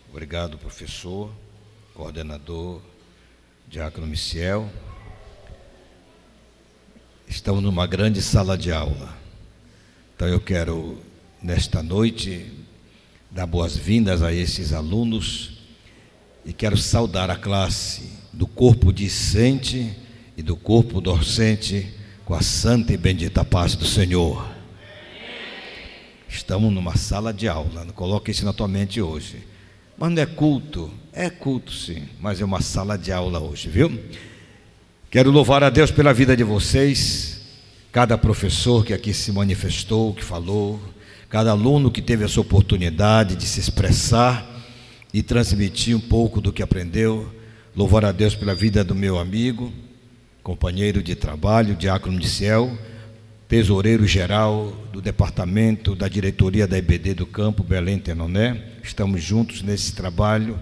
Obrigado, professor, coordenador, diácono Miciel. Estamos numa grande sala de aula. Então eu quero, nesta noite, dar boas-vindas a esses alunos e quero saudar a classe do corpo discente e do corpo docente com a santa e bendita paz do Senhor. Estamos numa sala de aula, não coloque isso na tua mente hoje. Mas não é culto? É culto sim, mas é uma sala de aula hoje, viu? Quero louvar a Deus pela vida de vocês, cada professor que aqui se manifestou, que falou, cada aluno que teve essa oportunidade de se expressar e transmitir um pouco do que aprendeu. Louvar a Deus pela vida do meu amigo, companheiro de trabalho, diácono Miciel, tesoureiro geral do departamento da diretoria da EBD do Campo Belém Tenoné. Estamos juntos nesse trabalho.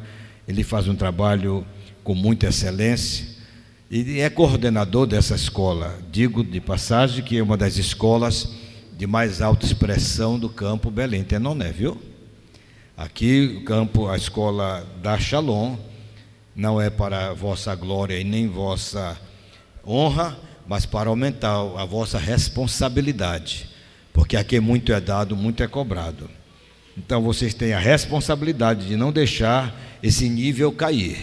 Ele faz um trabalho com muita excelência e é coordenador dessa escola. Digo de passagem que é uma das escolas de mais alta expressão do Campo Belém Tenoné, viu? Aqui o campo, a escola da Shalom, não é para vossa glória e nem vossa honra, mas para aumentar a vossa responsabilidade, porque aqui muito é dado, muito é cobrado. Então vocês têm a responsabilidade de não deixar esse nível cair,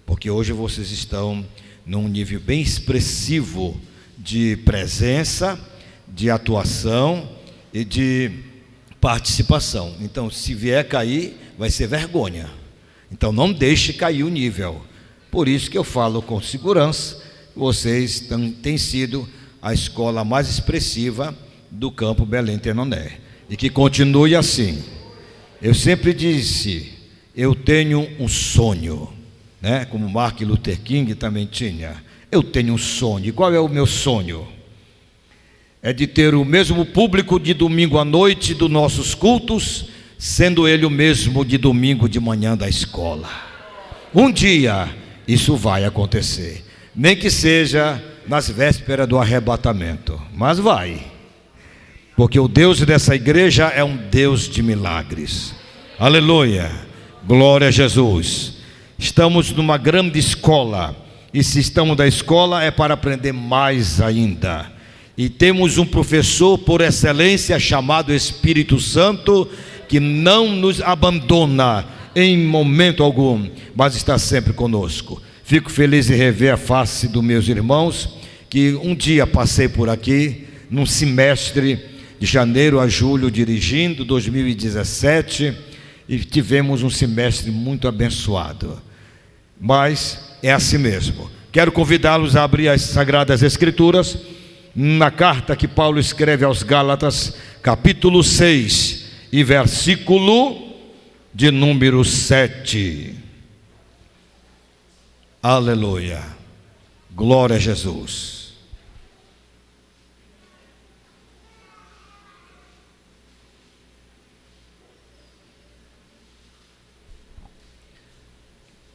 porque hoje vocês estão num nível bem expressivo de presença, de atuação e de participação. Então, se vier cair, vai ser vergonha. Então não deixe cair o nível. Por isso que eu falo com segurança. Vocês têm sido a escola mais expressiva do Campo Belém Tenoné, e que continue assim. Eu sempre disse, eu tenho um sonho, né? Como Martin Luther King também tinha. Eu tenho um sonho. E qual é o meu sonho? É de ter o mesmo público de domingo à noite dos nossos cultos, sendo ele o mesmo de domingo de manhã da escola. Um dia isso vai acontecer. Nem que seja nas vésperas do arrebatamento, mas vai, porque o Deus dessa igreja é um Deus de milagres. Aleluia, glória a Jesus. Estamos numa grande escola, e se estamos na escola é para aprender mais ainda. E temos um professor por excelência chamado Espírito Santo, que não nos abandona em momento algum, mas está sempre conosco. Fico feliz em rever a face dos meus irmãos, que um dia passei por aqui, num semestre de janeiro a julho, dirigindo 2017, e tivemos um semestre muito abençoado. Mas é assim mesmo. Quero convidá-los a abrir as Sagradas Escrituras, na carta que Paulo escreve aos Gálatas, capítulo 6, e versículo de número 7. Aleluia, glória a Jesus.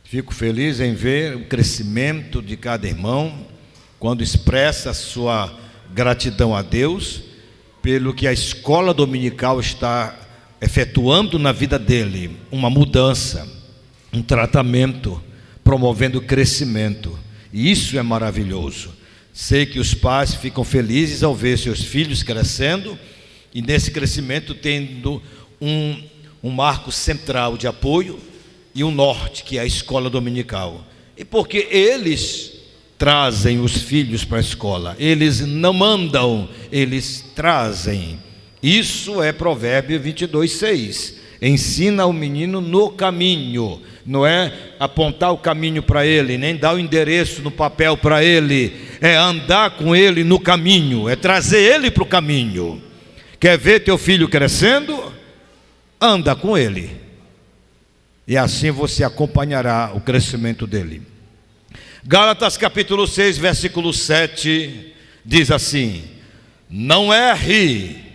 Fico feliz em ver o crescimento de cada irmão, quando expressa a sua gratidão a Deus, pelo que a escola dominical está efetuando na vida dele, uma mudança, um tratamento, promovendo crescimento, e isso é maravilhoso. Sei que os pais ficam felizes ao ver seus filhos crescendo, e nesse crescimento tendo um marco central de apoio, e um norte, que é a escola dominical. E porque eles trazem os filhos para a escola, eles não mandam, eles trazem. Isso é Provérbio 22:6. Ensina o menino no caminho. Não é apontar o caminho para ele, nem dar o endereço no papel para ele. É andar com ele no caminho, é trazer ele para o caminho. Quer ver teu filho crescendo? Anda com ele, e assim você acompanhará o crescimento dele. Gálatas capítulo 6, versículo 7, diz assim: não erre,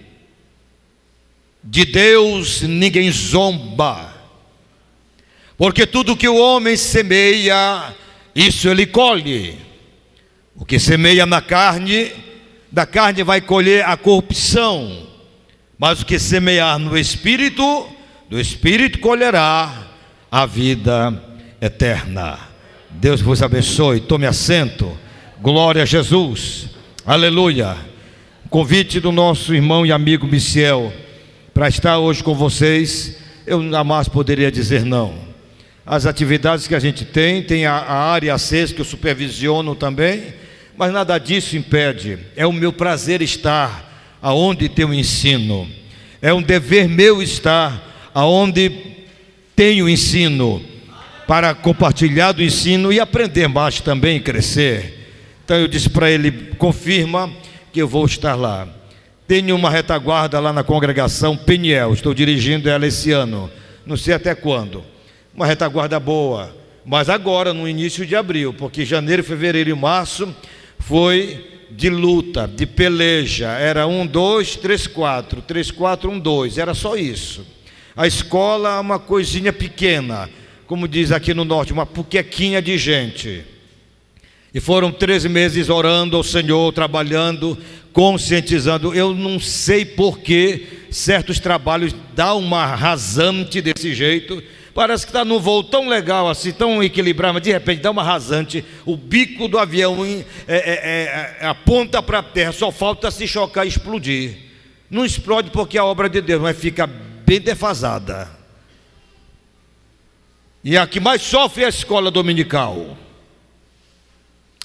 de Deus ninguém zomba, porque tudo que o homem semeia, isso ele colhe. O que semeia na carne, da carne vai colher a corrupção, mas o que semear no Espírito, do Espírito colherá a vida eterna. Deus vos abençoe. Tome assento. Glória a Jesus. Aleluia. Convite do nosso irmão e amigo Michel para estar hoje com vocês, eu jamais poderia dizer não. As atividades que a gente tem a área ACES que eu supervisiono também, mas nada disso impede. É o meu prazer estar aonde tem o ensino. É um dever meu estar aonde tem o ensino, para compartilhar do ensino e aprender mais também e crescer. Então eu disse para ele: confirma que eu vou estar lá. Tenho uma retaguarda lá na congregação Peniel, estou dirigindo ela esse ano, não sei até quando. Uma retaguarda boa, mas agora no início de abril, porque janeiro, fevereiro e março foi de luta, de peleja. Era 1, 2, 3, 4, 3, 4, 1, 2, era só isso. A escola é uma coisinha pequena, como diz aqui no norte, uma puquequinha de gente. E foram 13 meses orando ao Senhor, trabalhando, conscientizando. Eu não sei por que certos trabalhos dão uma rasante desse jeito. Parece que está num voo tão legal assim, tão equilibrado, mas de repente dá uma rasante. O bico do avião aponta para a terra, só falta se chocar e explodir. Não explode porque é a obra de Deus, mas fica bem defasada. E a que mais sofre é a escola dominical.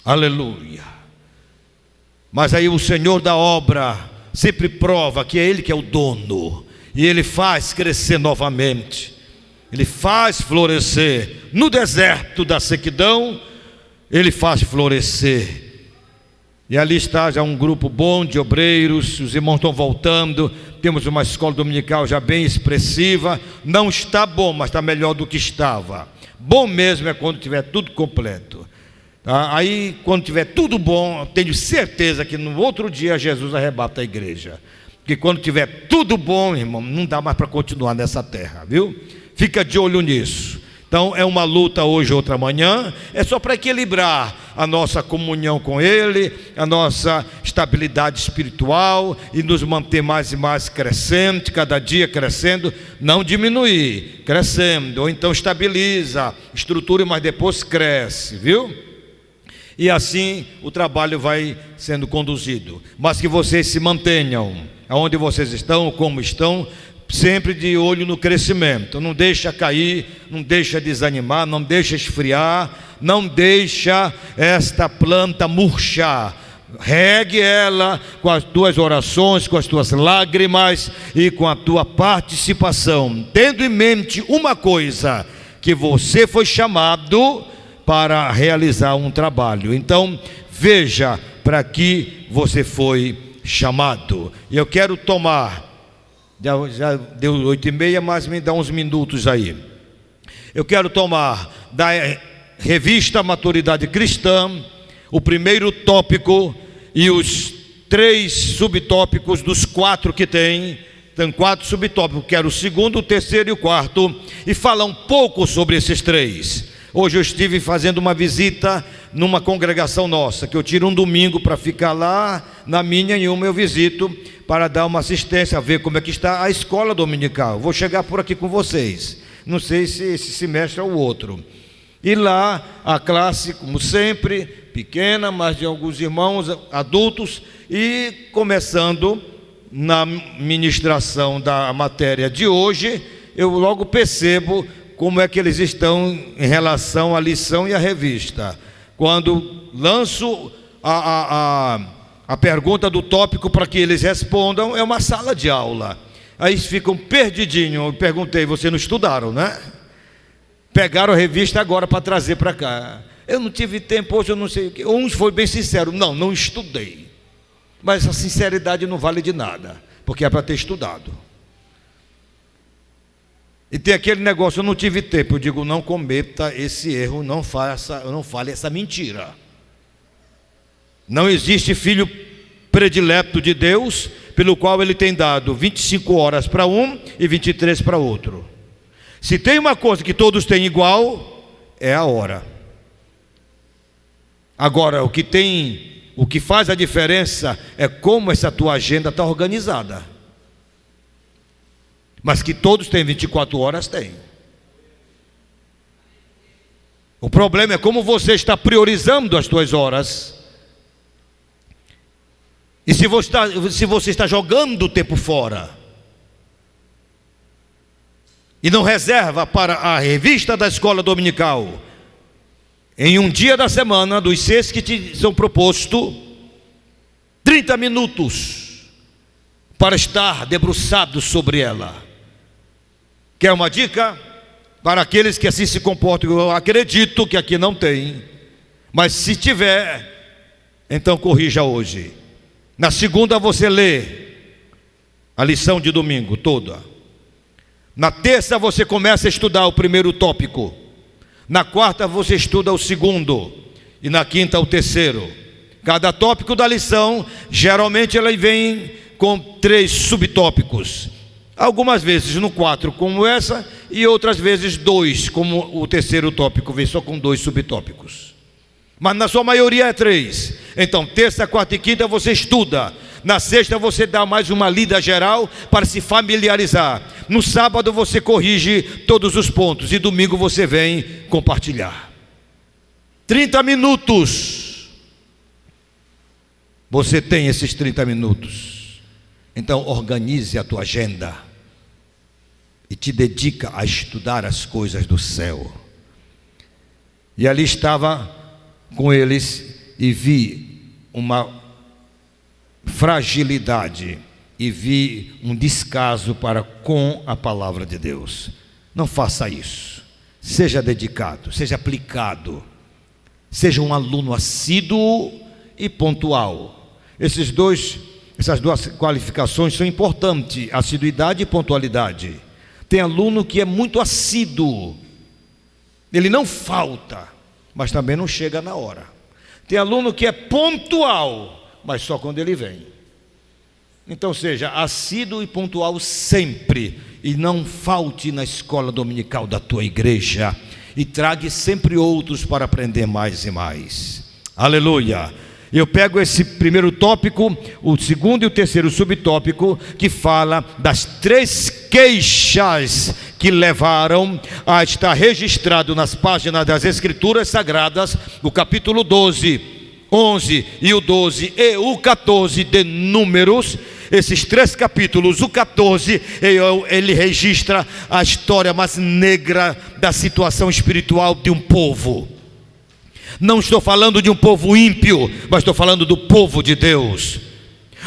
Aleluia. Mas aí o Senhor da obra sempre prova que é Ele que é o dono, e Ele faz crescer novamente, Ele faz florescer. No deserto da sequidão, Ele faz florescer. E ali está já um grupo bom de obreiros, os irmãos estão voltando. Temos uma escola dominical já bem expressiva. Não está bom, mas está melhor do que estava. Bom mesmo é quando tiver tudo completo. Aí, quando tiver tudo bom, tenho certeza que no outro dia Jesus arrebata a igreja. Porque quando tiver tudo bom, irmão, não dá mais para continuar nessa terra, viu? Fica de olho nisso. Então é uma luta hoje, outra manhã. É só para equilibrar a nossa comunhão com Ele, a nossa estabilidade espiritual, e nos manter mais e mais crescente, cada dia crescendo, não diminuir, crescendo. Ou então estabiliza, estrutura, mas depois cresce, viu? E assim o trabalho vai sendo conduzido. Mas que vocês se mantenham aonde vocês estão, como estão, sempre de olho no crescimento. Não deixa cair, não deixa desanimar, não deixa esfriar, não deixa esta planta murchar. Regue ela com as tuas orações, com as tuas lágrimas e com a tua participação, tendo em mente uma coisa: que você foi chamado para realizar um trabalho. Então veja para que você foi chamado. E eu quero tomar, já deu 8h30, mas me dá uns minutos aí. Eu quero tomar da revista Maturidade Cristã o primeiro tópico e os 3 subtópicos dos 4 que tem. Tem 4 subtópicos. Quero o segundo, o terceiro e o quarto, e falar um pouco sobre esses 3. Hoje eu estive fazendo uma visita numa congregação nossa, que eu tiro um domingo para ficar lá. Na minha, em uma eu visito para dar uma assistência, a ver como é que está a escola dominical. Vou chegar por aqui com vocês, não sei se esse semestre é o outro. E lá a classe, como sempre, pequena, mas de alguns irmãos adultos, e começando na ministração da matéria de hoje, eu logo percebo como é que eles estão em relação à lição e à revista. Quando lanço a pergunta do tópico para que eles respondam, é uma sala de aula. Aí eles ficam perdidinhos. Eu perguntei: vocês não estudaram, né? Pegaram a revista agora para trazer para cá. Eu não tive tempo hoje, eu não sei o que. Uns foi bem sincero: não estudei. Mas essa sinceridade não vale de nada, porque é para ter estudado. E tem aquele negócio: eu não tive tempo. Eu digo: não cometa esse erro, não fale essa mentira. Não existe filho predileto de Deus, pelo qual Ele tem dado 25 horas para um e 23 para outro. Se tem uma coisa que todos têm igual, é a hora. Agora, o que faz a diferença é como essa tua agenda está organizada. Mas que todos têm 24 horas, tem. O problema é como você está priorizando as suas horas. E se você está jogando o tempo fora e não reserva para a revista da escola dominical, em um dia da semana, dos 6 que te são propostos, 30 minutos para estar debruçado sobre ela. Quer uma dica? Para aqueles que assim se comportam, eu acredito que aqui não tem, mas se tiver, então corrija hoje. Na segunda você lê a lição de domingo toda. Na terça você começa a estudar o primeiro tópico. Na quarta você estuda o segundo. E na quinta o terceiro. Cada tópico da lição, geralmente ela vem com 3 subtópicos. Algumas vezes no 4 como essa, e outras vezes 2, como o terceiro tópico, vem só com 2 subtópicos. Mas na sua maioria é 3. Então terça, quarta e quinta você estuda. Na sexta você dá mais uma lida geral para se familiarizar. No sábado você corrige todos os pontos. E domingo você vem compartilhar. 30 minutos. Você tem esses 30 minutos. Então organize a tua agenda e te dedica a estudar as coisas do céu. E ali estava com eles e vi uma fragilidade e vi um descaso para com a palavra de Deus. Não faça isso. Seja dedicado, seja aplicado, seja um aluno assíduo e pontual. Essas duas qualificações são importantes: assiduidade e pontualidade. Tem aluno que é muito assíduo, ele não falta, mas também não chega na hora. Tem aluno que é pontual, mas só quando ele vem. Então seja assíduo e pontual sempre, e não falte na escola dominical da tua igreja, e trague sempre outros para aprender mais e mais. Aleluia! Eu pego esse primeiro tópico, o segundo e o terceiro subtópico, que fala das 3 queixas que levaram a estar registrado nas páginas das Escrituras Sagradas, o capítulo 12, 11 e o 12 e o 14 de Números. Esses 3 capítulos, o 14, ele registra a história mais negra da situação espiritual de um povo. Não estou falando de um povo ímpio, mas estou falando do povo de Deus.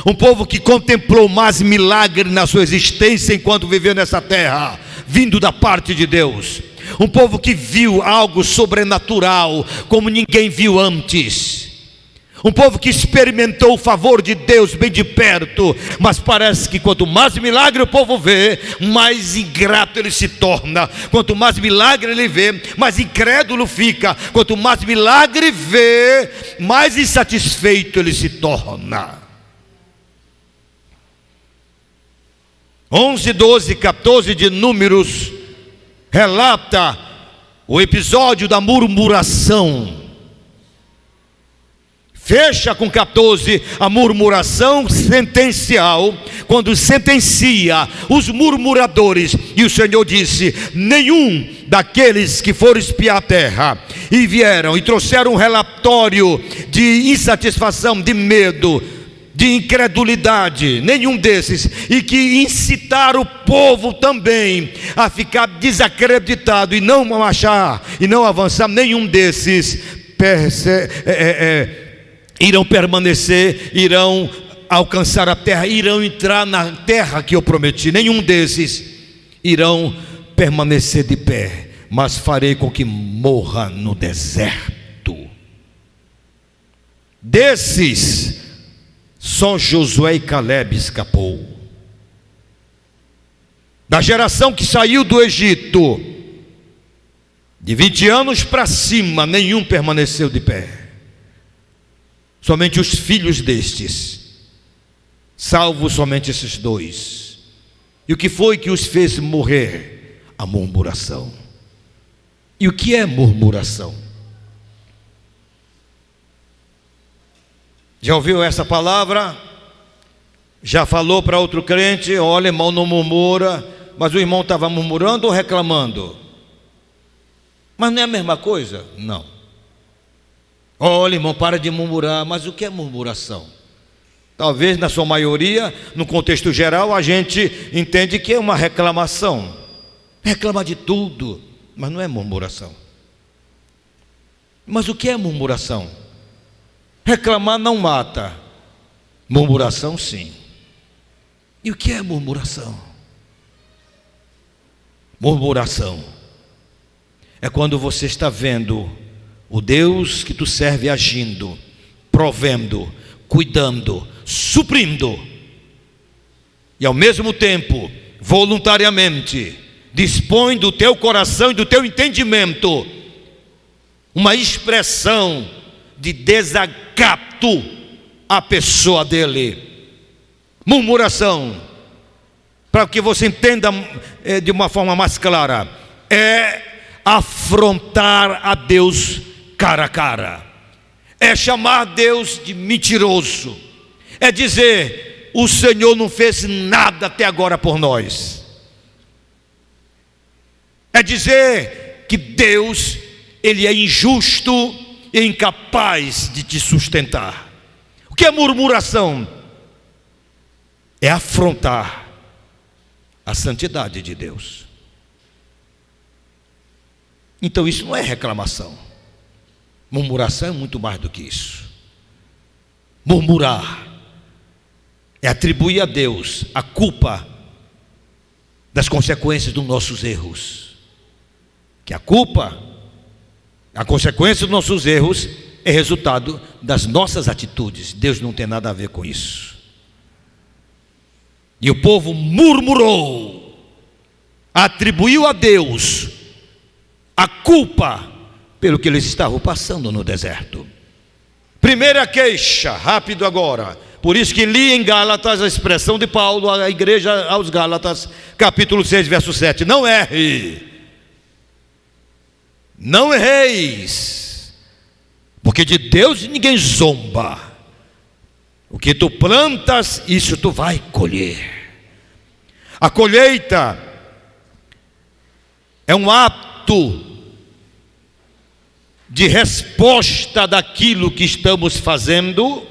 Um povo que contemplou mais milagre na sua existência enquanto viveu nessa terra, vindo da parte de Deus. Um povo que viu algo sobrenatural como ninguém viu antes. Um povo que experimentou o favor de Deus bem de perto, mas parece que quanto mais milagre o povo vê, mais ingrato ele se torna. Quanto mais milagre ele vê, mais incrédulo fica. Quanto mais milagre vê, mais insatisfeito ele se torna. 11, 12, 14 de Números relata o episódio da murmuração. Fecha com 14 a murmuração sentencial, quando sentencia os murmuradores. E o Senhor disse: nenhum daqueles que foram espiar a terra e vieram e trouxeram um relatório de insatisfação, de medo, de incredulidade, nenhum desses, e que incitaram o povo também a ficar desacreditado e não marchar e não avançar, nenhum desses irão permanecer, irão alcançar a terra, irão entrar na terra que eu prometi. Nenhum desses irão permanecer de pé, mas farei com que morra no deserto. Desses, só Josué e Calebe escapou. Da geração que saiu do Egito, de 20 anos para cima, nenhum permaneceu de pé. Somente os filhos destes, salvo somente esses 2. E o que foi que os fez morrer? A murmuração. E o que é murmuração? Já ouviu essa palavra? Já falou para outro crente: olha, irmão, não murmura. Mas o irmão estava murmurando ou reclamando? Mas não é a mesma coisa? Não. Olha, irmão, para de murmurar. Mas o que é murmuração? Talvez na sua maioria, no contexto geral, a gente entende que é uma reclamação. Reclama de tudo, mas não é murmuração. Mas o que é murmuração? Reclamar não mata. Murmuração sim. E o que é murmuração? Murmuração é quando você está vendo o Deus que tu serve agindo, provendo, cuidando, suprindo, e ao mesmo tempo, voluntariamente, dispõe do teu coração e do teu entendimento uma expressão de desacato à pessoa dele. Murmuração, para que você entenda de uma forma mais clara, é afrontar a Deus cara a cara, é chamar Deus de mentiroso, é dizer: o Senhor não fez nada até agora por nós, é dizer que Deus, Ele é injusto e incapaz de te sustentar. O que é murmuração? É afrontar a santidade de Deus. Então isso não é reclamação. Murmuração é muito mais do que isso. Murmurar é atribuir a Deus a culpa das consequências dos nossos erros. Que a culpa, a consequência dos nossos erros é resultado das nossas atitudes. Deus não tem nada a ver com isso. E o povo murmurou, atribuiu a Deus a culpa pelo que eles estavam passando no deserto. Primeira queixa, rápido agora. Por isso que li em Gálatas a expressão de Paulo à igreja aos Gálatas, capítulo 6, verso 7. Não erre, não erreis, porque de Deus ninguém zomba. O que tu plantas, isso tu vai colher. A colheita é um ato de resposta daquilo que estamos fazendo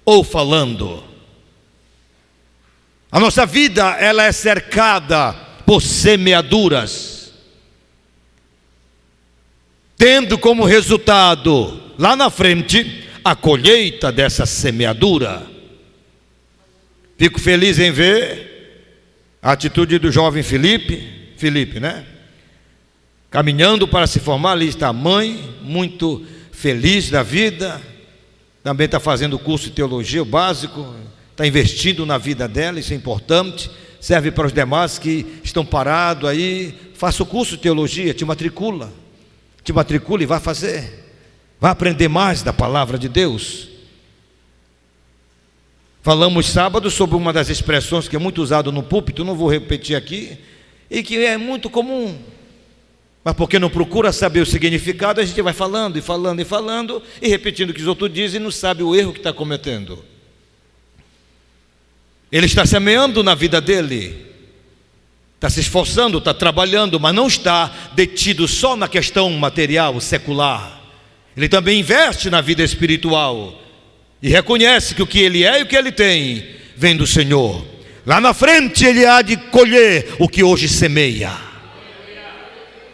ou falando. A nossa vida, ela é cercada por semeaduras, tendo como resultado, lá na frente, a colheita dessa semeadura. Fico feliz em ver a atitude do jovem Felipe, né? Caminhando para se formar, ali está a mãe, muito feliz da vida, também está fazendo o curso de teologia, o básico, está investindo na vida dela, isso é importante, serve para os demais que estão parados aí. Faça o curso de teologia, te matricula e vai fazer. Vai aprender mais da palavra de Deus. Falamos sábado sobre uma das expressões que é muito usada no púlpito, não vou repetir aqui, e que é muito comum, mas porque não procura saber o significado, a gente vai falando e falando e falando, e repetindo o que os outros dizem, e não sabe o erro que está cometendo. Ele está semeando na vida dele, está se esforçando, está trabalhando, mas não está detido só na questão material, secular. Ele também investe na vida espiritual e reconhece que o que ele é e o que ele tem vem do Senhor. Lá na frente ele há de colher o que hoje semeia.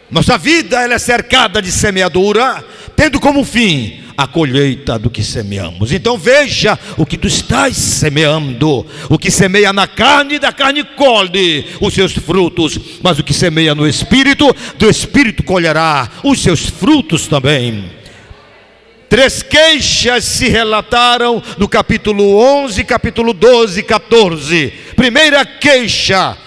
Nossa vida, ela é cercada de semeadura, tendo como fim a colheita do que semeamos. Então veja o que tu estás semeando. O que semeia na carne, da carne colhe os seus frutos, mas o que semeia no Espírito, do Espírito colherá os seus frutos também. 3 queixas se relataram no capítulo 11, capítulo 12 e 14. Primeira queixa,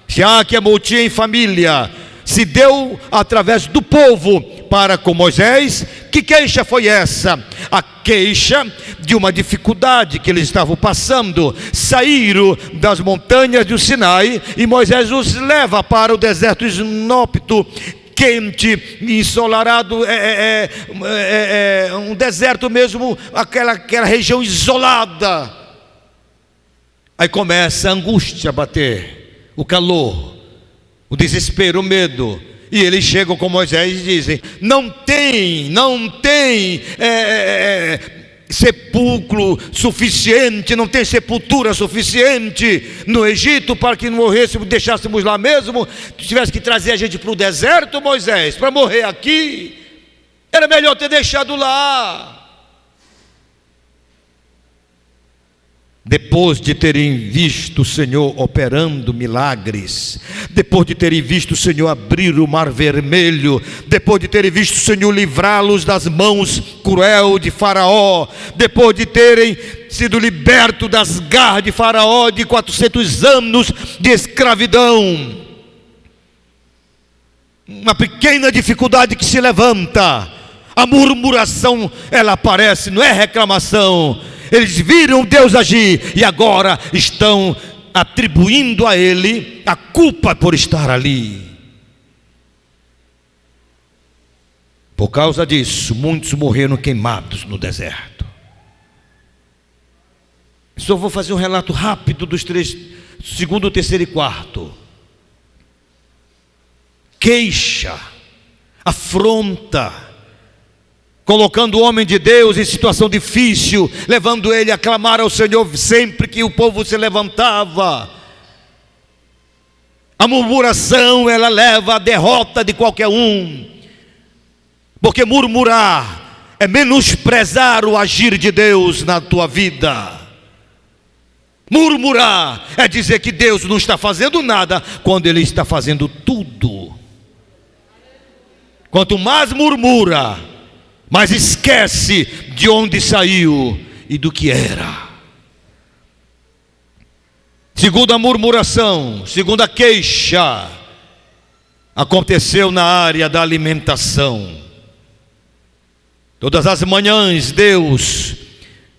já que a motim em família se deu através do povo para com Moisés. Que queixa foi essa? A queixa de uma dificuldade que eles estavam passando. Saíram das montanhas do Sinai e Moisés os leva para o deserto inóspito, quente, ensolarado, um deserto mesmo, aquela região isolada. Aí começa a angústia a bater, o calor, o desespero, o medo, E eles chegam com Moisés e dizem: não tem sepulcro suficiente, não tem sepultura suficiente no Egito para que morrêssemos, deixássemos lá mesmo. Tu tivesse que trazer a gente para o deserto, Moisés, para morrer aqui. Era melhor ter deixado lá. Depois de terem visto o Senhor operando milagres, depois de terem visto o Senhor abrir o mar vermelho, depois de terem visto o Senhor livrá-los das mãos cruel de Faraó, depois de terem sido libertos das garras de Faraó de 400 anos de escravidão, uma pequena dificuldade que se levanta, a murmuração, ela aparece, não é reclamação. Eles viram Deus agir e agora estão atribuindo a Ele a culpa por estar ali. Por causa disso, muitos morreram queimados no deserto. Só vou fazer um relato rápido dos três, segundo, terceiro e quarto. Queixa, afronta, colocando o homem de Deus em situação difícil, levando ele a clamar ao Senhor sempre que o povo se levantava. A murmuração, ela leva à derrota de qualquer um, porque murmurar é menosprezar o agir de Deus na tua vida. Murmurar é dizer que Deus não está fazendo nada, quando Ele está fazendo tudo. Quanto mais murmura, mas esquece de onde saiu e do que era. Segunda murmuração, segunda queixa, aconteceu na área da alimentação. Todas as manhãs Deus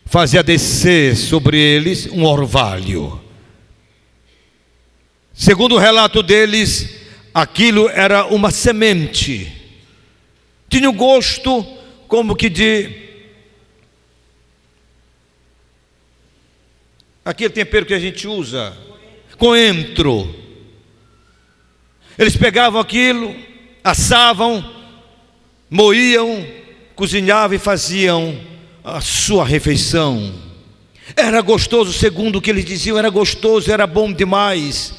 fazia descer sobre eles um orvalho. Segundo o relato deles, aquilo era uma semente. Tinha um gosto como que de aquele tempero que a gente usa, coentro. Eles pegavam aquilo, assavam, moíam, cozinhavam e faziam a sua refeição. Era gostoso, segundo o que eles diziam, era gostoso, era bom demais,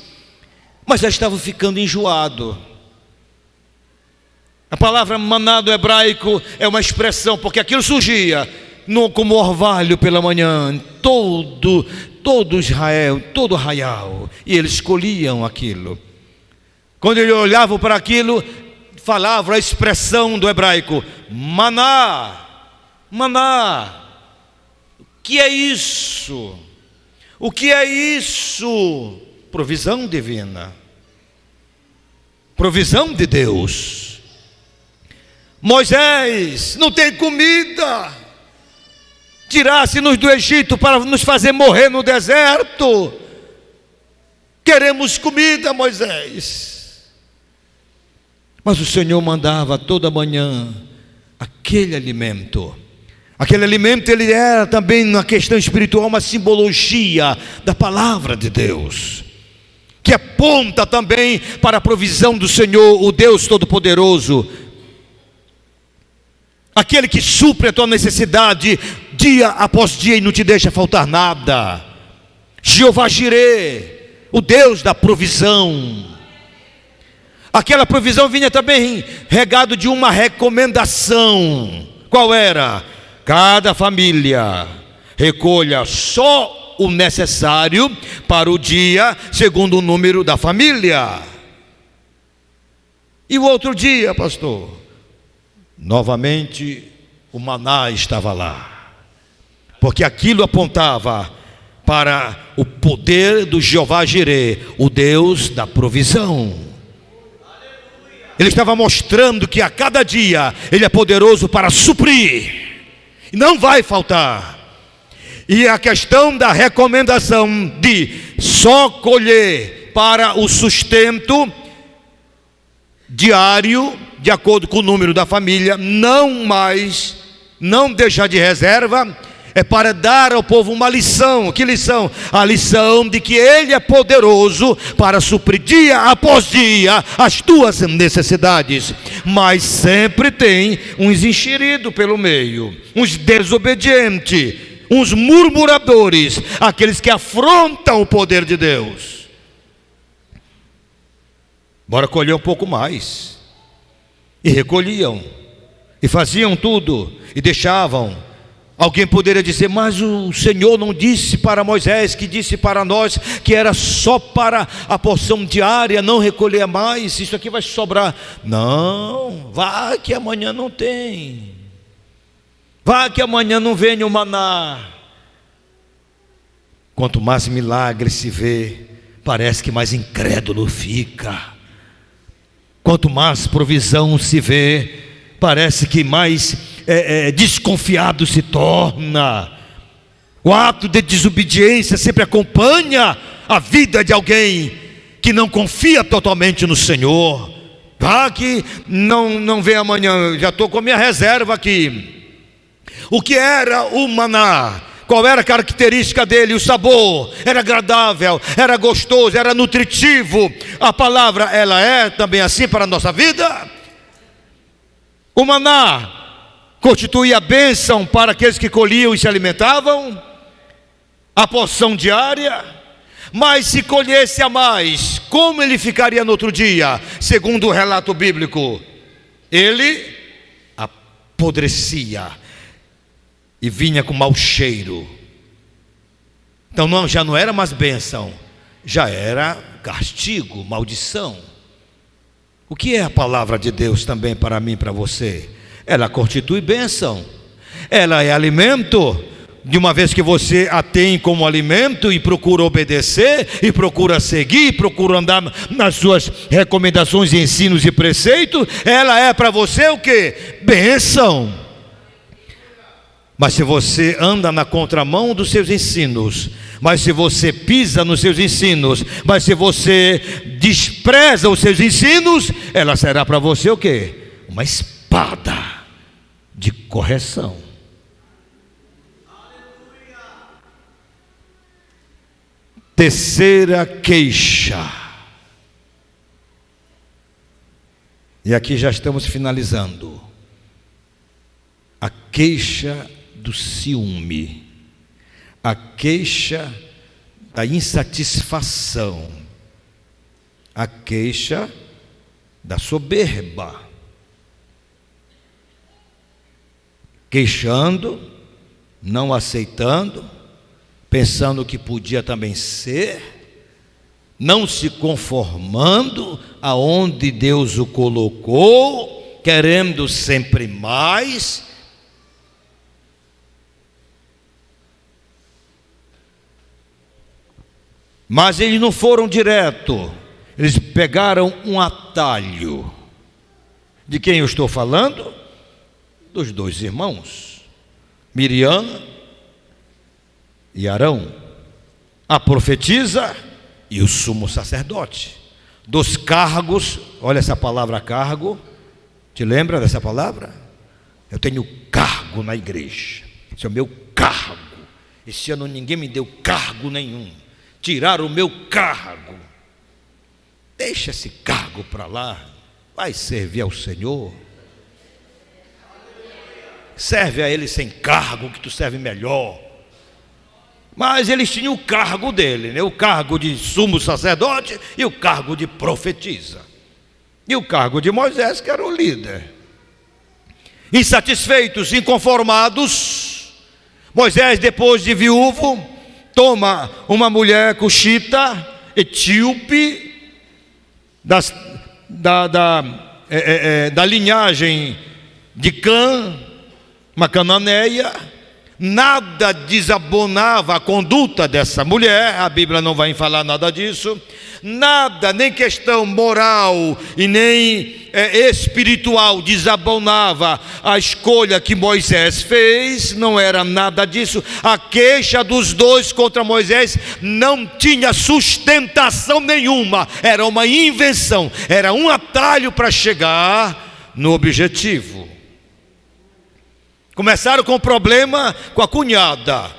mas já estavam ficando enjoado. A palavra maná do hebraico é uma expressão, porque aquilo surgia como orvalho pela manhã, todo Israel, todo arraial, e eles escolhiam aquilo. Quando eles olhavam para aquilo, falavam a expressão do hebraico: maná, maná. O que é isso? O que é isso? Provisão divina, provisão de Deus. Moisés, não tem comida, tirasse-nos do Egito para nos fazer morrer no deserto. Queremos comida, Moisés. Mas o Senhor mandava toda manhã aquele alimento. Aquele alimento, ele era também, na questão espiritual, uma simbologia da palavra de Deus, que aponta também para a provisão do Senhor, o Deus Todo-Poderoso, aquele que supre a tua necessidade dia após dia e não te deixa faltar nada. Jeová Jirê, o Deus da provisão. Aquela provisão vinha também regado de uma recomendação. Qual era? Cada família recolha só o necessário para o dia, segundo o número da família. E o outro dia, pastor, novamente o maná estava lá, porque aquilo apontava para o poder do Jeová Jirê, o Deus da provisão. Ele estava mostrando que a cada dia Ele é poderoso para suprir, e não vai faltar. E a questão da recomendação de só colher para o sustento diário, de acordo com o número da família, não deixar de reserva, é para dar ao povo uma lição. Que lição? A lição de que Ele é poderoso para suprir dia após dia as tuas necessidades. Mas sempre tem uns enxeridos pelo meio, uns desobedientes, uns murmuradores, aqueles que afrontam o poder de Deus. Bora colher um pouco mais. E recolhiam, e faziam tudo, e deixavam. Alguém poderia dizer: mas o Senhor não disse para Moisés, que disse para nós, que era só para a porção diária, não recolher mais, isso aqui vai sobrar. Não, vá que amanhã não tem, vá que amanhã não vem o maná. Quanto mais milagre se vê, parece que mais incrédulo fica. Quanto mais provisão se vê, parece que mais desconfiado se torna. O ato de desobediência sempre acompanha a vida de alguém que não confia totalmente no Senhor. Ah, que não vem amanhã, já estou com a minha reserva aqui. O que era o maná? Qual era a característica dele? O sabor era agradável, era gostoso, era nutritivo. A palavra, ela é também assim para a nossa vida. O maná constituía a bênção para aqueles que colhiam e se alimentavam, a porção diária. Mas se colhesse a mais, como ele ficaria no outro dia? Segundo o relato bíblico, ele apodrecia e vinha com mau cheiro. Então já não era mais bênção, já era castigo, maldição. O que é a palavra de Deus também para mim e para você? Ela constitui bênção, ela é alimento. De uma vez que você a tem como alimento e procura obedecer, e procura seguir, e procura andar nas suas recomendações, ensinos e preceitos, ela é para você o quê? Bênção. Mas se você anda na contramão dos seus ensinos, mas se você pisa nos seus ensinos, mas se você despreza os seus ensinos, ela será para você o quê? Uma espada de correção. Terceira queixa. E aqui já estamos finalizando. A queixa do ciúme, a queixa da insatisfação, a queixa da soberba. Queixando, não aceitando, pensando que podia também ser, não se conformando aonde Deus o colocou, querendo sempre mais. Mas eles não foram direto, eles pegaram um atalho. De quem eu estou falando? Dos dois irmãos, Miriam e Arão, a profetisa e o sumo sacerdote. Dos cargos, olha essa palavra cargo, te lembra dessa palavra? Eu tenho cargo na igreja, esse é o meu cargo. Esse ano ninguém me deu cargo nenhum, tiraram o meu cargo. Deixa esse cargo para lá, vai servir ao Senhor. Serve a Ele sem cargo, que tu serve melhor. Mas eles tinham o cargo dele, né? O cargo de sumo sacerdote e o cargo de profetisa. E o cargo de Moisés, que era o líder. Insatisfeitos, inconformados, Moisés, depois de viúvo, toma uma mulher cuxita, etíope, da linhagem de Cã, uma cananeia. Nada desabonava a conduta dessa mulher, a Bíblia não vai falar nada disso. Nada, nem questão moral e nem espiritual desabonava a escolha que Moisés fez, não era nada disso. A queixa dos dois contra Moisés não tinha sustentação nenhuma, era uma invenção, era um atalho para chegar no objetivo. Começaram com problema com a cunhada,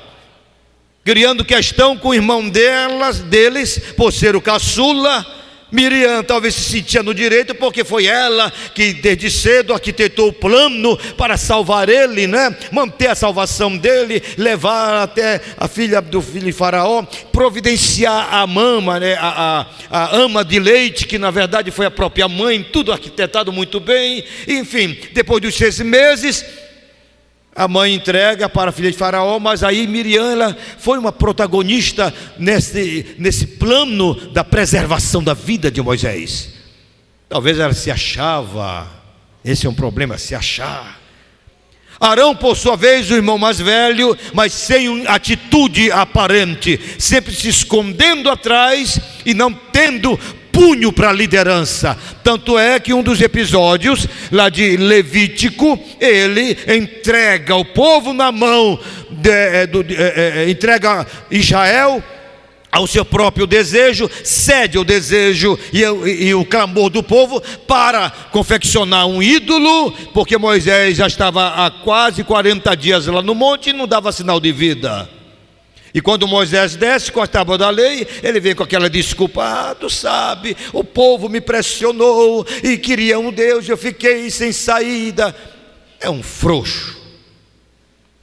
criando questão com o irmão deles, por ser o caçula. Miriam talvez se sentia no direito, porque foi ela que desde cedo arquitetou o plano para salvar ele, né? Manter a salvação dele, levar até a filha do filho de Faraó, providenciar a mama, né? a ama de leite, que na verdade foi a própria mãe, tudo arquitetado muito bem. Enfim, depois dos 6 meses, a mãe entrega para a filha de Faraó, mas aí Miriam, ela foi uma protagonista nesse plano da preservação da vida de Moisés. Talvez ela se achava, esse é um problema, se achar. Arão, por sua vez, o irmão mais velho, mas sem atitude aparente, sempre se escondendo atrás e não tendo punho para a liderança. Tanto é que um dos episódios lá de Levítico, ele entrega o povo na mão, entrega Israel ao seu próprio desejo, cede o desejo e o clamor do povo para confeccionar um ídolo, porque Moisés já estava há quase 40 dias lá no monte e não dava sinal de vida. E quando Moisés desce com a tábua da lei, ele vem com aquela desculpa: tu sabe, o povo me pressionou e queria um Deus, eu fiquei sem saída. É um frouxo,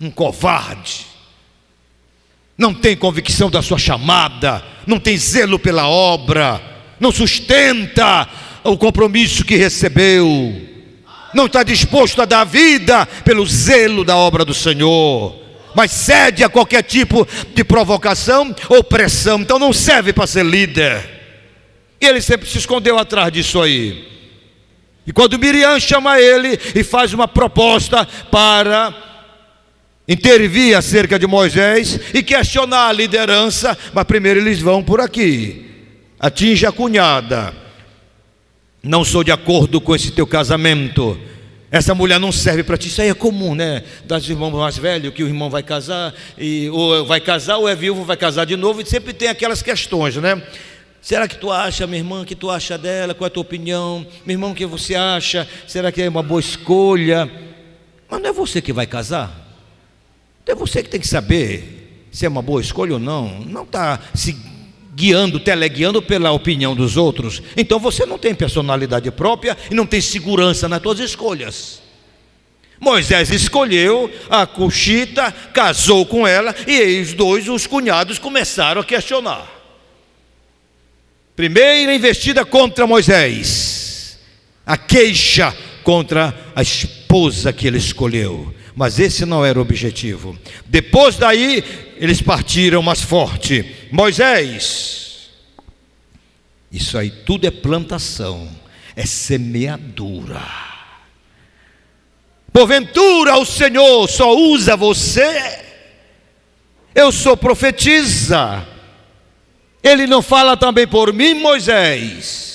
um covarde, não tem convicção da sua chamada, não tem zelo pela obra, não sustenta o compromisso que recebeu, não está disposto a dar vida pelo zelo da obra do Senhor, mas cede a qualquer tipo de provocação ou pressão. Então não serve para ser líder. E ele sempre se escondeu atrás disso aí. E quando Miriam chama ele e faz uma proposta para intervir acerca de Moisés e questionar a liderança, mas primeiro eles vão por aqui: atinge a cunhada, não sou de acordo com esse teu casamento, essa mulher não serve para ti. Isso aí é comum, né? Das irmãos mais velhos, que o irmão vai casar, ou vai casar, ou é viúvo, vai casar de novo, e sempre tem aquelas questões, né? Será que tu acha, minha irmã, que tu acha dela? Qual é a tua opinião? Meu irmão, o que você acha? Será que é uma boa escolha? Mas não é você que vai casar. É você que tem que saber se é uma boa escolha ou não. Não está se teleguiando pela opinião dos outros. Então você não tem personalidade própria e não tem segurança nas suas escolhas. Moisés escolheu a Cuxita, casou com ela, e os cunhados começaram a questionar. Primeira investida contra Moisés, a queixa contra a esposa que ele escolheu. Mas esse não era o objetivo. Depois daí, eles partiram mais forte. Moisés, isso aí tudo é plantação, é semeadura. Porventura o Senhor só usa você? Eu sou profetisa. Ele não fala também por mim, Moisés?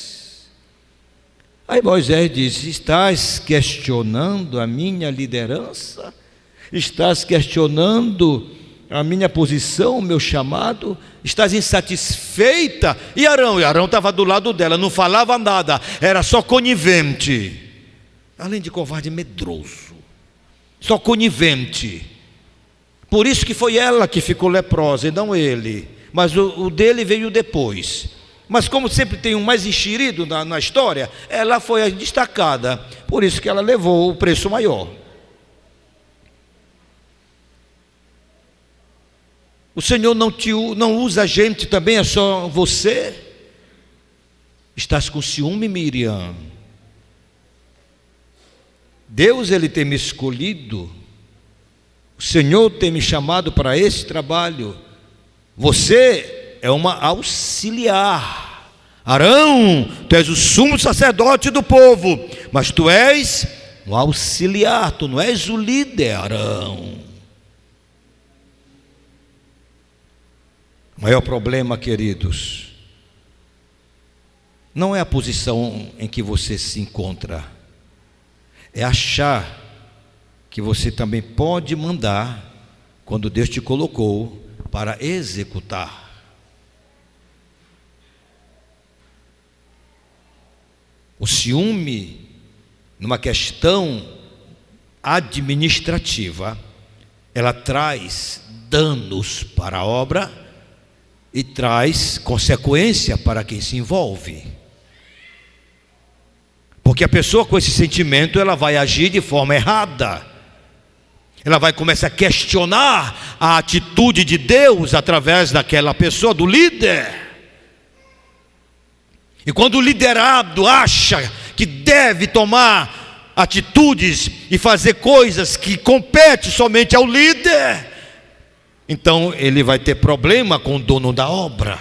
Aí Moisés disse: estás questionando a minha liderança? Estás questionando a minha posição, o meu chamado? Estás insatisfeita? E Arão? E Arão estava do lado dela, não falava nada, era só conivente. Além de covarde, medroso, só conivente. Por isso que foi ela que ficou leprosa e não ele. Mas o dele veio depois. Mas como sempre tem um mais enxerido na história, ela foi a destacada. Por isso que ela levou o preço maior. O Senhor não usa a gente também, é só você? Estás com ciúme, Miriam? Deus, Ele tem me escolhido. O Senhor tem me chamado para esse trabalho. Você é uma auxiliar. Arão, tu és o sumo sacerdote do povo, mas tu és um auxiliar, tu não és o líder, Arão. O maior problema, queridos, não é a posição em que você se encontra, é achar que você também pode mandar quando Deus te colocou para executar. O ciúme, numa questão administrativa, ela traz danos para a obra e traz consequência para quem se envolve. Porque a pessoa com esse sentimento, ela vai agir de forma errada. Ela vai começar a questionar a atitude de Deus através daquela pessoa, do líder. E quando o liderado acha que deve tomar atitudes e fazer coisas que competem somente ao líder, então ele vai ter problema com o dono da obra.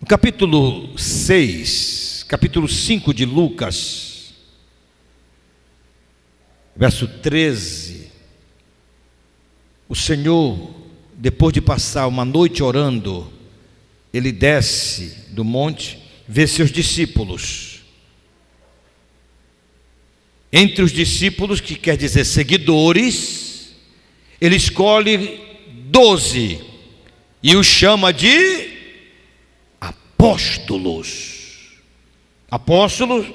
No capítulo 6, capítulo 5 de Lucas, verso 13, o Senhor, depois de passar uma noite orando, ele desce do monte, vê seus discípulos. Entre os discípulos, que quer dizer seguidores, ele escolhe 12 e os chama de apóstolos. Apóstolos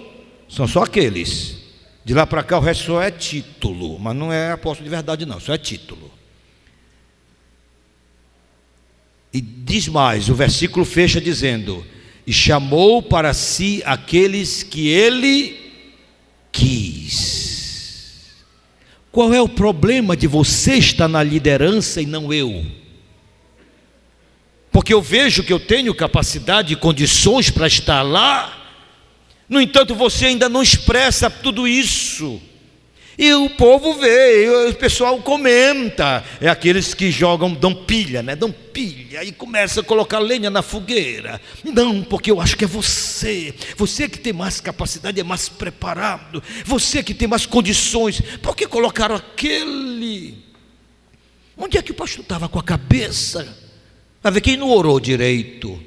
são só aqueles. De lá para cá o resto só é título, mas não é apóstolo de verdade não, só é título. E diz mais, o versículo fecha dizendo: e chamou para si aqueles que ele quis. Qual é o problema de você estar na liderança e não eu? Porque eu vejo que eu tenho capacidade e condições para estar lá, no entanto você ainda não expressa tudo isso. E o povo vê, o pessoal comenta, é aqueles que jogam, dão pilha, dão pilha, e começa a colocar lenha na fogueira. Não, porque eu acho que é você que tem mais capacidade, é mais preparado, você que tem mais condições. Por que colocaram aquele? Onde é que o pastor estava com a cabeça? Para ver quem não orou direito.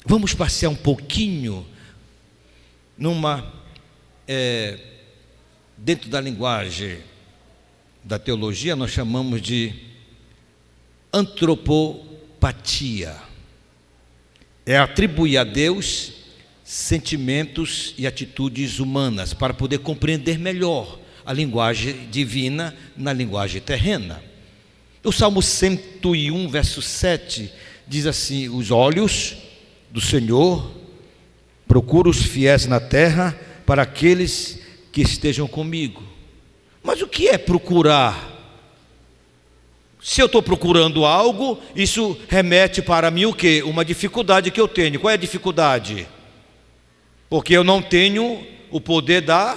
Vamos passear um pouquinho dentro da linguagem da teologia, nós chamamos de antropopatia. É atribuir a Deus sentimentos e atitudes humanas para poder compreender melhor a linguagem divina na linguagem terrena. O Salmo 101, verso 7 diz assim: os olhos do Senhor procura os fiéis na terra, para aqueles que estejam comigo. Mas o que é procurar? Se eu estou procurando algo, isso remete para mim o quê? Uma dificuldade que eu tenho. Qual é a dificuldade? Porque eu não tenho o poder da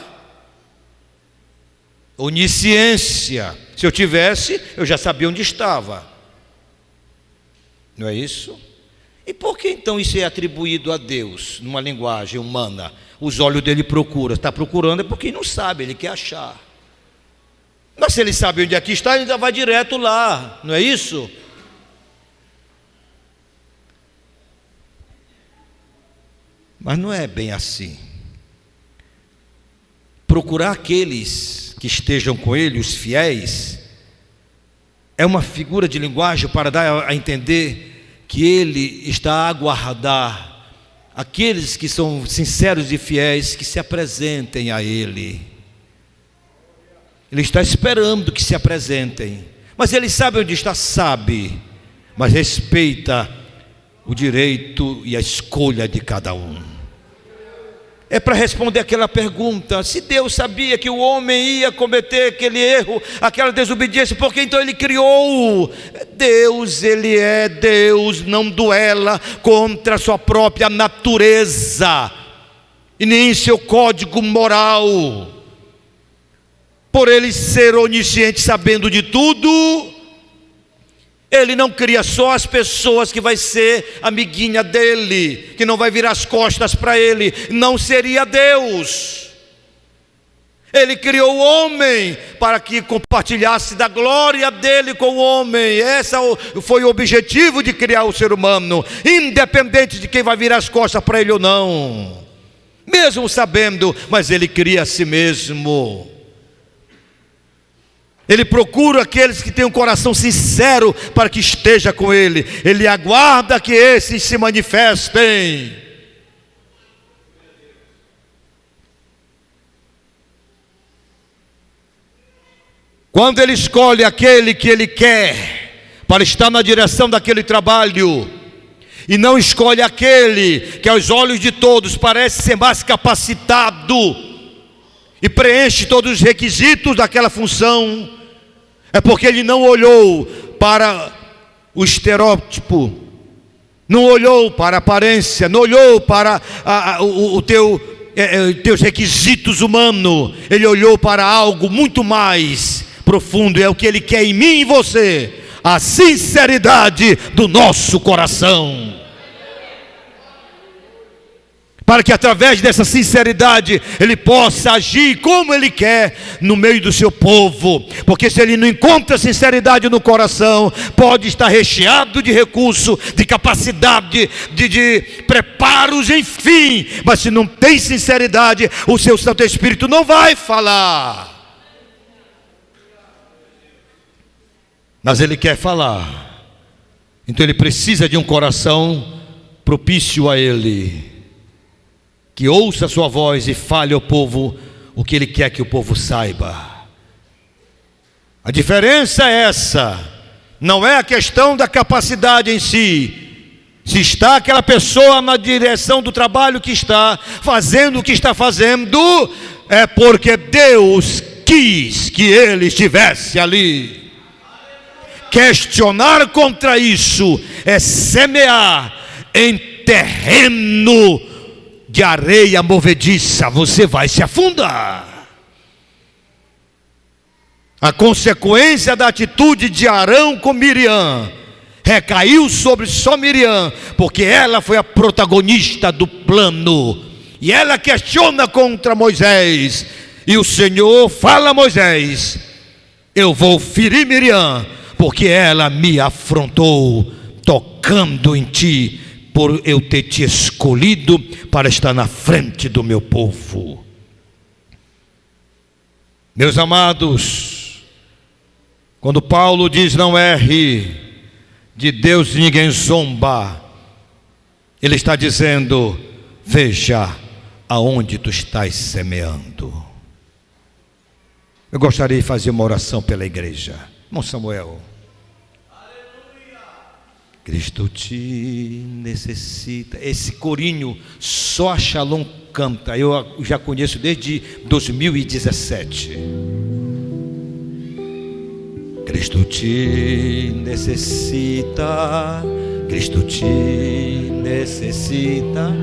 onisciência. Se eu tivesse, eu já sabia onde estava. Não é isso? E por que então isso é atribuído a Deus, numa linguagem humana? Os olhos dele procuram, está procurando é porque não sabe, ele quer achar. Mas se ele sabe onde aqui está, ele ainda vai direto lá, não é isso? Mas não é bem assim. Procurar aqueles que estejam com ele, os fiéis, é uma figura de linguagem para dar a entender que ele está a aguardar aqueles que são sinceros e fiéis, que se apresentem a ele. Ele está esperando que se apresentem, mas ele sabe onde está, sabe, mas respeita o direito e a escolha de cada um. É para responder aquela pergunta: se Deus sabia que o homem ia cometer aquele erro, aquela desobediência, por que então ele criou? Deus, ele é Deus, não duela contra a sua própria natureza e nem seu código moral. Por ele ser onisciente, sabendo de tudo, ele não cria só as pessoas que vai ser amiguinha dele, que não vai virar as costas para ele. Não seria Deus. Ele criou o homem para que compartilhasse da glória dele com o homem. Esse foi o objetivo de criar o ser humano, independente de quem vai virar as costas para ele ou não. Mesmo sabendo, mas ele cria a si mesmo. Ele procura aqueles que têm um coração sincero para que esteja com Ele. Ele aguarda que esses se manifestem. Quando Ele escolhe aquele que Ele quer para estar na direção daquele trabalho, e não escolhe aquele que aos olhos de todos parece ser mais capacitado e preenche todos os requisitos daquela função, é porque ele não olhou para o estereótipo, não olhou para a aparência, não olhou para teus requisitos humanos. Ele olhou para algo muito mais profundo. É o que Ele quer em mim e em você: a sinceridade do nosso coração, para que através dessa sinceridade Ele possa agir como Ele quer no meio do seu povo. Porque se Ele não encontra sinceridade no coração, pode estar recheado de recurso, de capacidade, de preparos, enfim, mas se não tem sinceridade, o seu Santo Espírito não vai falar. Mas Ele quer falar, então Ele precisa de um coração propício a Ele, que ouça a sua voz e fale ao povo o que Ele quer que o povo saiba. A diferença é essa, não é a questão da capacidade em si. Se está aquela pessoa na direção do trabalho que está fazendo o que está fazendo, é porque Deus quis que ele estivesse ali. Questionar contra isso é semear em terreno de areia movediça. Você vai se afundar. A consequência da atitude de Arão com Miriam recaiu sobre só Miriam, porque ela foi a protagonista do plano, e ela questiona contra Moisés, e o Senhor fala a Moisés: eu vou ferir Miriam, porque ela me afrontou, tocando em ti, por eu ter te escolhido para estar na frente do meu povo. Meus amados, quando Paulo diz não erre, de Deus ninguém zomba, ele está dizendo: veja aonde tu estás semeando. Eu gostaria de fazer uma oração pela igreja. Irmão Samuel. Cristo te necessita. Esse corinho só a Shalom canta. Eu já conheço desde 2017. Cristo te necessita. Cristo te necessita.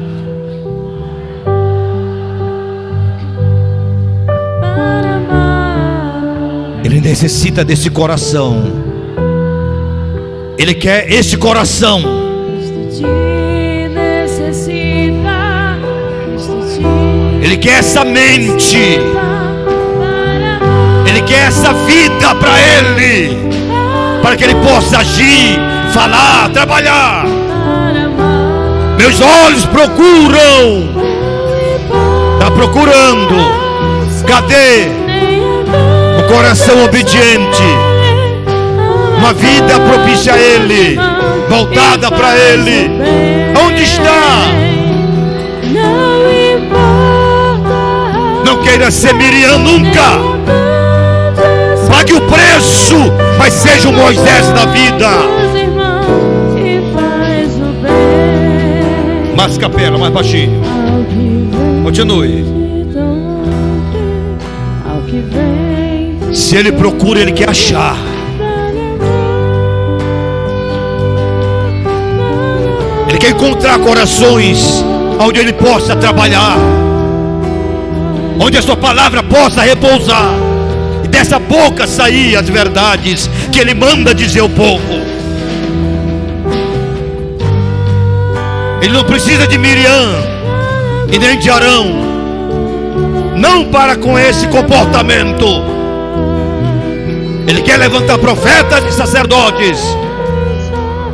Ele necessita desse coração. Ele quer esse coração. Ele quer essa mente. Ele quer essa vida para Ele, para que Ele possa agir, falar, trabalhar. Meus olhos procuram. Está procurando. Cadê o coração obediente? Uma vida propícia a Ele, voltada para Ele. Onde está? Não queira ser Miriam nunca. Pague o preço, mas seja o Moisés da vida. Mais capela, mais baixinho. Continue. Se Ele procura, Ele quer achar. Ele quer encontrar corações onde Ele possa trabalhar, onde a sua palavra possa repousar, e dessa boca sair as verdades que Ele manda dizer ao povo. Ele não precisa de Miriam e nem de Arão, não para com esse comportamento. Ele quer levantar profetas e sacerdotes,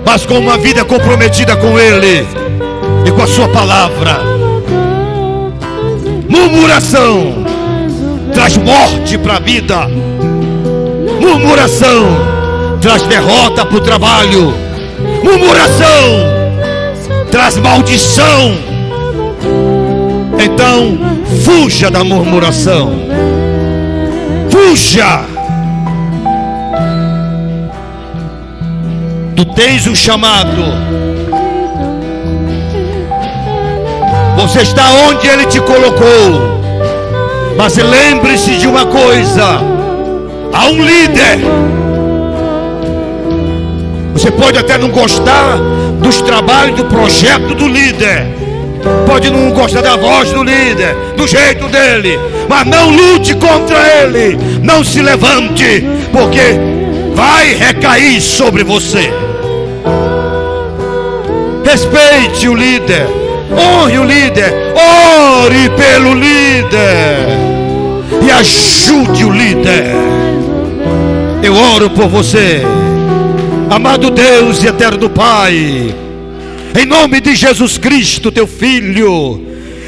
mas com uma vida comprometida com Ele e com a sua palavra. Murmuração traz morte para a vida. Murmuração traz derrota para o trabalho. Murmuração traz maldição. Então, fuja da murmuração. Fuja. Tu tens um chamado. Você está onde Ele te colocou. Mas lembre-se de uma coisa: há um líder. Você pode até não gostar dos trabalhos, do projeto do líder, pode não gostar da voz do líder, do jeito dele, mas não lute contra ele. Não se levante, porque vai recair sobre você. Respeite o líder, honre o líder, ore pelo líder e ajude o líder. Eu oro por você, amado Deus e eterno Pai, em nome de Jesus Cristo, teu Filho.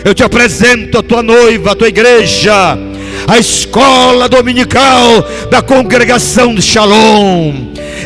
Eu te apresento a tua noiva, a tua igreja, a escola dominical da congregação de Shalom.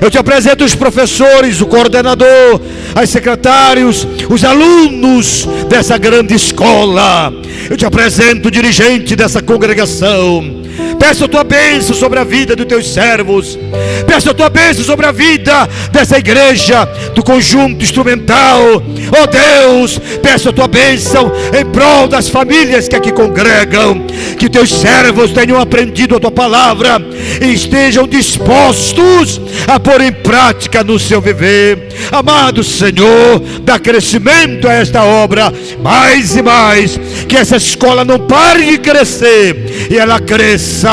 Eu te apresento os professores, o coordenador, os secretários, os alunos dessa grande escola. Eu te apresento o dirigente dessa congregação. Peço a tua bênção sobre a vida dos teus servos. Peço a tua bênção sobre a vida dessa igreja, do conjunto instrumental. Oh Deus, peço a tua bênção em prol das famílias que aqui congregam. Que teus servos tenham aprendido a tua palavra e estejam dispostos a pôr em prática no seu viver. Amado Senhor, dá crescimento a esta obra, mais e mais. Que essa escola não pare de crescer e ela cresça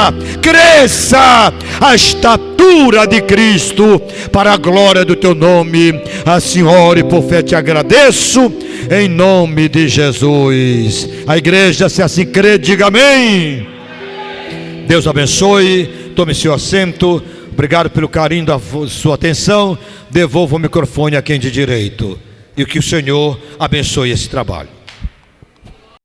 a estatura de Cristo, para a glória do teu nome. Assim oro e por fé te agradeço, em nome de Jesus. A igreja, se assim crê, diga amém. Deus abençoe, tome seu assento. Obrigado pelo carinho da sua atenção. Devolvo o microfone a quem de direito, e que o Senhor abençoe esse trabalho.